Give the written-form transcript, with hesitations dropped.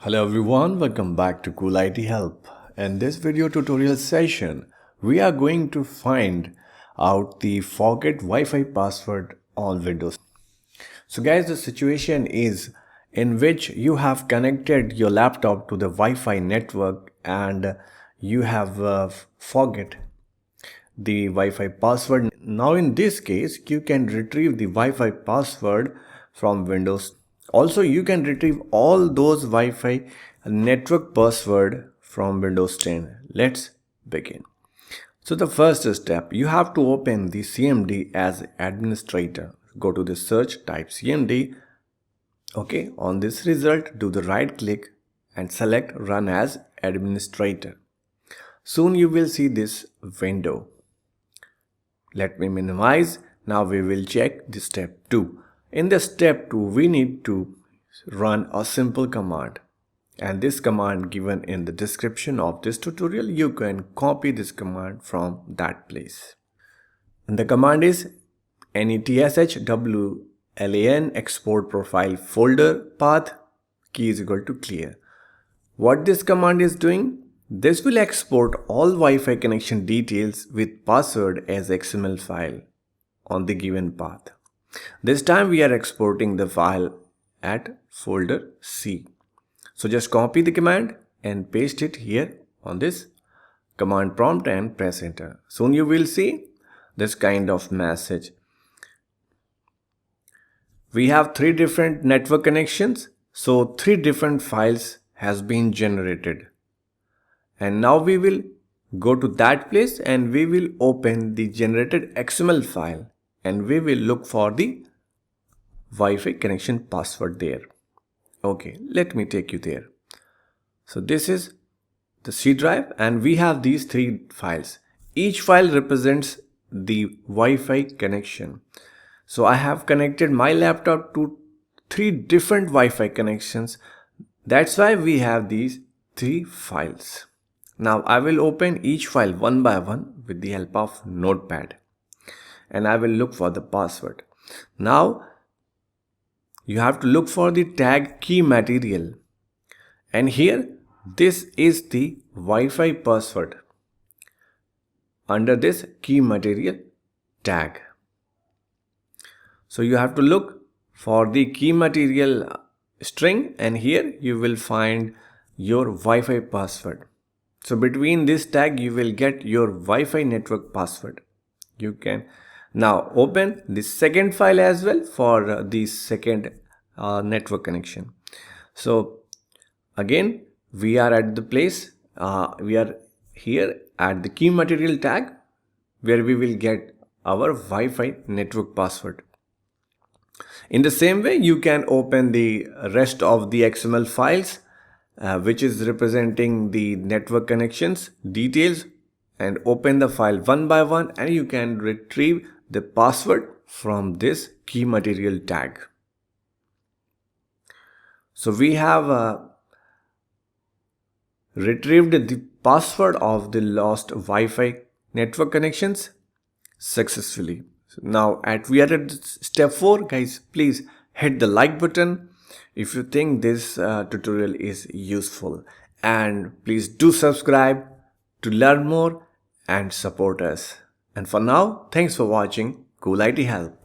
Hello everyone, welcome back to Cool IT Help. In this video tutorial session, we are going to find out the forget Wi-Fi password on Windows. So guys, the situation is in which you have connected your laptop to the Wi-Fi network and you have forget the Wi-Fi password. Now in this case, you can retrieve the Wi-Fi password from Windows. Also, you can retrieve all those Wi-Fi network password from Windows 10. Let's begin. So the first step, you have to open the CMD as administrator. Go to the search, type CMD. Okay, on this result, do the right click and select run as administrator. Soon you will see this window. Let me minimize. Now we will check the step 2. In the step 2, we need to run a simple command. And this command given in the description of this tutorial, you can copy this command from that place. And the command is netshwlan export profile folder path key is equal to clear. What this command is doing? This will export all Wi-Fi connection details with password as XML file on the given path. This time we are exporting the file at folder C. So just copy the command and paste it here on this command prompt and press enter. Soon you will see this kind of message. We have 3 different network connections. So 3 different files has been generated. And now we will go to that place and we will open the generated XML file and we will look for the Wi-Fi connection password there. Okay, let me take you there. So this is the C drive and we have these 3 files. Each file represents the Wi-Fi connection. So I have connected my laptop to 3 different Wi-Fi connections. That's why we have these 3 files. Now I will open each file one by one with the help of Notepad and I will look for the password. Now you have to look for the tag key material and here this is the Wi-Fi password under this key material tag. So you have to look for the key material string and here you will find your Wi-Fi password. So between this tag you will get your Wi-Fi network password. You can now open the second file as well for the second network connection. So again we are at the place, we are here at the key material tag where we will get our Wi-Fi network password. In the same way you can open the rest of the XML files which is representing the network connections details and open the file one by one and you can retrieve the password from this key material tag. So we have retrieved the password of the lost Wi-Fi network connections successfully. So now we are at step 4. Guys, please hit the like button if you think this tutorial is useful and please do subscribe to learn more and support us. And for now, thanks for watching Cool IT Help.